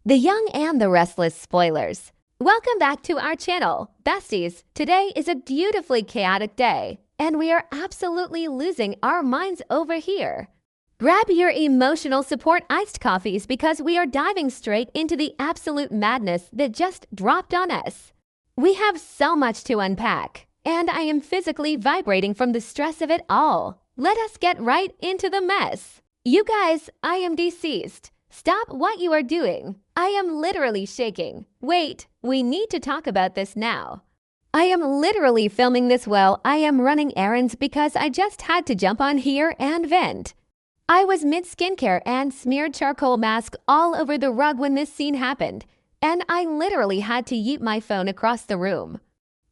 The Young and the Restless spoilers. Welcome back to our channel, besties. Today is a beautifully chaotic day, and we are absolutely losing our minds over here. Grab your emotional support iced coffees because we are diving straight into the absolute madness that just dropped on us. We have so much to unpack, and I am physically vibrating from the stress of it all. Let us get right into the mess. You guys, I am deceased. Stop what you are doing. I am literally shaking. Wait, we need to talk about this now. I am literally filming this while I am running errands because I just had to jump on here and vent. I was mid-skincare and smeared charcoal mask all over the rug when this scene happened, and I literally had to yeet my phone across the room.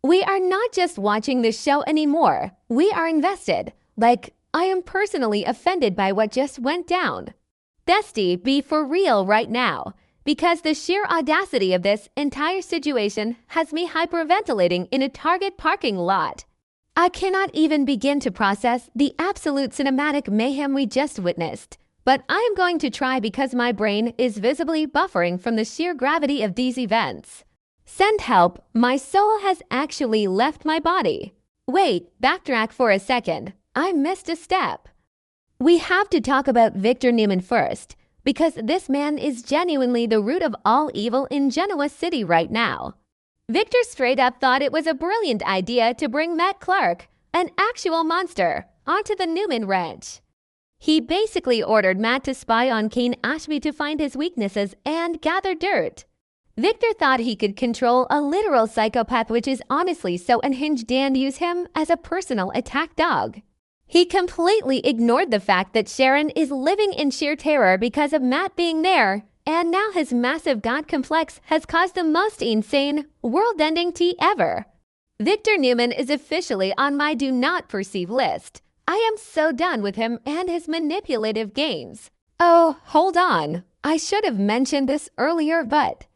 We are not just watching this show anymore. We are invested. Like, I am personally offended by what just went down. Bestie, be for real right now, because the sheer audacity of this entire situation has me hyperventilating in a Target parking lot. I cannot even begin to process the absolute cinematic mayhem we just witnessed, but I am going to try because my brain is visibly buffering from the sheer gravity of these events. Send help, my soul has actually left my body. Wait, backtrack for a second, I missed a step. We have to talk about Victor Newman first, because this man is genuinely the root of all evil in Genoa City right now. Victor straight up thought it was a brilliant idea to bring Matt Clark, an actual monster, onto the Newman ranch. He basically ordered Matt to spy on Kane Ashby to find his weaknesses and gather dirt. Victor thought he could control a literal psychopath, which is honestly so unhinged, and use him as a personal attack dog. He completely ignored the fact that Sharon is living in sheer terror because of Matt being there, and now his massive god complex has caused the most insane, world-ending tea ever. Victor Newman is officially on my do not perceive list. I am so done with him and his manipulative games. Oh, hold on. I should have mentioned this earlier, but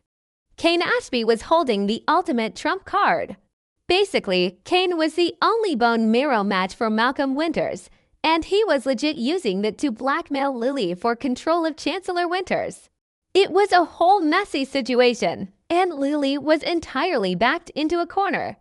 Kane Ashby was holding the ultimate trump card. Basically, Kane was the only bone marrow match for Malcolm Winters, and he was legit using that to blackmail Lily for control of Chancellor Winters. It was a whole messy situation, and Lily was entirely backed into a corner.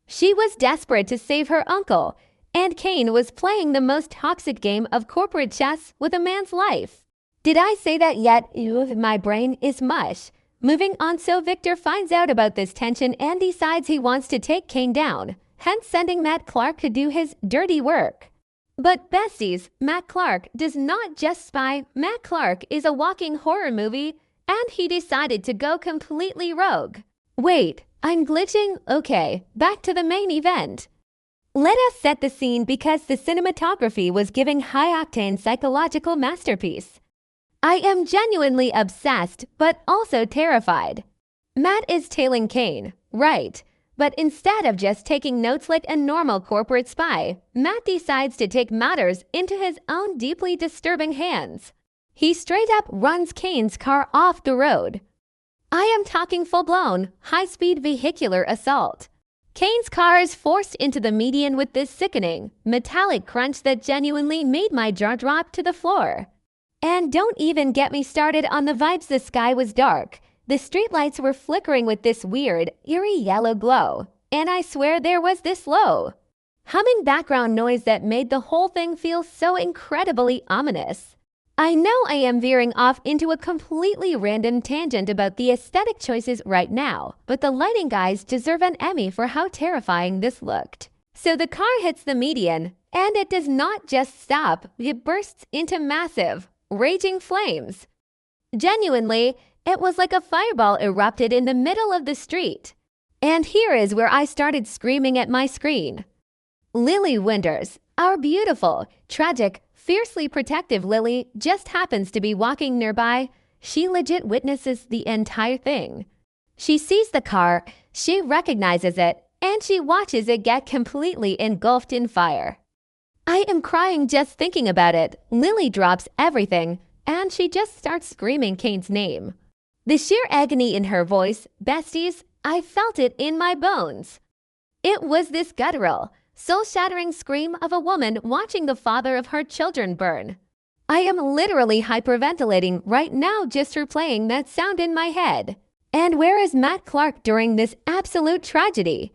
She was desperate to save her uncle, and Kane was playing the most toxic game of corporate chess with a man's life. Did I say that yet? Ew, my brain is mush. Moving on, so Victor finds out about this tension and decides he wants to take Kane down, hence sending Matt Clark to do his dirty work. But besties, Matt Clark does not just spy. Matt Clark is a walking horror movie, and he decided to go completely rogue. Wait, I'm glitching? Okay, back to the main event. Let us set the scene because the cinematography was giving high-octane psychological masterpiece. I am genuinely obsessed, but also terrified. Matt is tailing Kane, right, but instead of just taking notes like a normal corporate spy, Matt decides to take matters into his own deeply disturbing hands. He straight up runs Kane's car off the road. I am talking full-blown, high-speed vehicular assault. Kane's car is forced into the median with this sickening, metallic crunch that genuinely made my jaw drop to the floor. And don't even get me started on the vibes. The sky was dark. The streetlights were flickering with this weird, eerie yellow glow. And I swear there was this low, humming background noise that made the whole thing feel so incredibly ominous. I know I am veering off into a completely random tangent about the aesthetic choices right now, but the lighting guys deserve an Emmy for how terrifying this looked. So the car hits the median, and it does not just stop, it bursts into massive, raging flames. Genuinely, it was like a fireball erupted in the middle of the street. And here is where I started screaming at my screen. Lily Winters, our beautiful, tragic, fiercely protective Lily, just happens to be walking nearby. She legit witnesses the entire thing. She sees the car, she recognizes it, and she watches it get completely engulfed in fire. I am crying just thinking about it. Lily drops everything, and she just starts screaming Kane's name. The sheer agony in her voice, besties, I felt it in my bones. It was this guttural, soul-shattering scream of a woman watching the father of her children burn. I am literally hyperventilating right now just replaying that sound in my head. And where is Matt Clark during this absolute tragedy?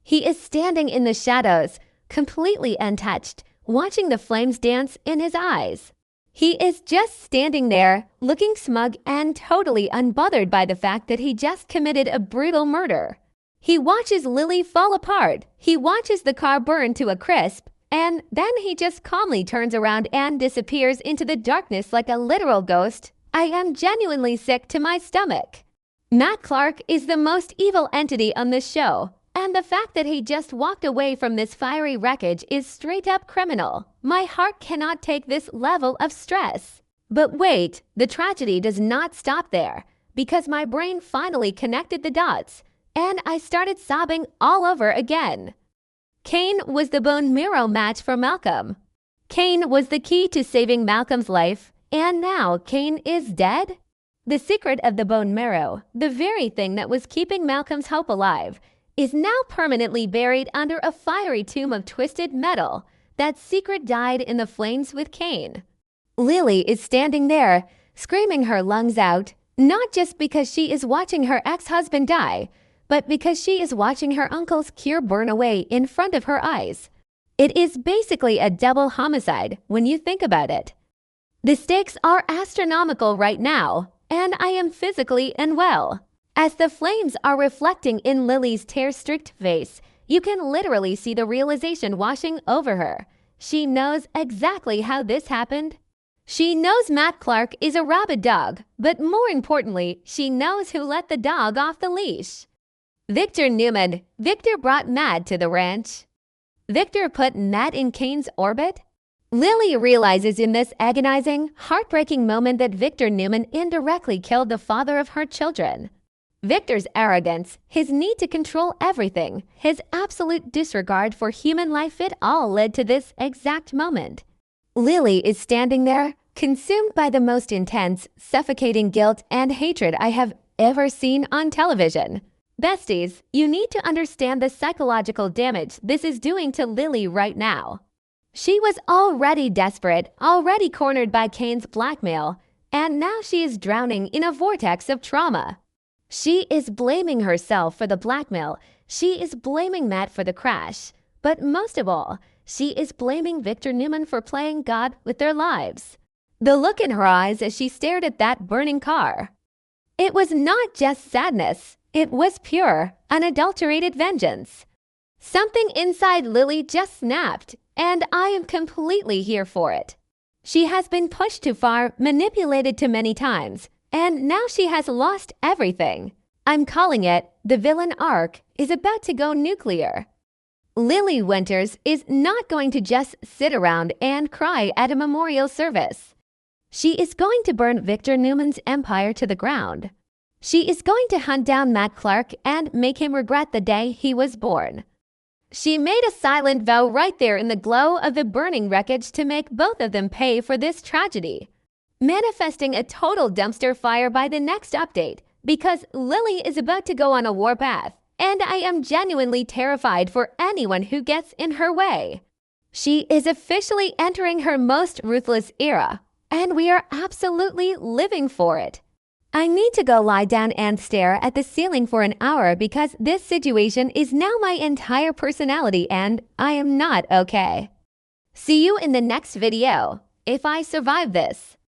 He is standing in the shadows, completely untouched, watching the flames dance in his eyes. He is just standing there, looking smug and totally unbothered by the fact that he just committed a brutal murder. He watches Lily fall apart, he watches the car burn to a crisp, and then he just calmly turns around and disappears into the darkness like a literal ghost. I am genuinely sick to my stomach. Matt Clark is the most evil entity on this show, and the fact that he just walked away from this fiery wreckage is straight up criminal. My heart cannot take this level of stress. But wait, the tragedy does not stop there, because my brain finally connected the dots, and I started sobbing all over again. Kane was the bone marrow match for Malcolm. Kane was the key to saving Malcolm's life, and now Kane is dead? The secret of the bone marrow, the very thing that was keeping Malcolm's hope alive, is now permanently buried under a fiery tomb of twisted metal. That secret died in the flames with Kane. Lily is standing there, screaming her lungs out, not just because she is watching her ex-husband die, but because she is watching her uncle's cure burn away in front of her eyes. It is basically a double homicide when you think about it. The stakes are astronomical right now, and I am physically unwell. As the flames are reflecting in Lily's tear-streaked face, you can literally see the realization washing over her. She knows exactly how this happened. She knows Matt Clark is a rabid dog, but more importantly, she knows who let the dog off the leash. Victor Newman. Victor brought Matt to the ranch. Victor put Matt in Kane's orbit. Lily realizes in this agonizing, heartbreaking moment that Victor Newman indirectly killed the father of her children. Victor's arrogance, his need to control everything, his absolute disregard for human life, it all led to this exact moment. Lily is standing there, consumed by the most intense, suffocating guilt and hatred I have ever seen on television. Besties, you need to understand the psychological damage this is doing to Lily right now. She was already desperate, already cornered by Kane's blackmail, and now she is drowning in a vortex of trauma. She is blaming herself for the blackmail. She is blaming Matt for the crash. But most of all, she is blaming Victor Newman for playing God with their lives. The look in her eyes as she stared at that burning car. It was not just sadness. It was pure, unadulterated vengeance. Something inside Lily just snapped, and I am completely here for it. She has been pushed too far, manipulated too many times, and now she has lost everything. I'm calling it the villain arc is about to go nuclear. Lily Winters is not going to just sit around and cry at a memorial service. She is going to burn Victor Newman's empire to the ground. She is going to hunt down Matt Clark and make him regret the day he was born. She made a silent vow right there in the glow of the burning wreckage to make both of them pay for this tragedy, manifesting a total dumpster fire by the next update, because Lily is about to go on a warpath, and I am genuinely terrified for anyone who gets in her way. She is officially entering her most ruthless era, and we are absolutely living for it. I need to go lie down and stare at the ceiling for an hour because this situation is now my entire personality and I am not okay. See you in the next video, if I survive this.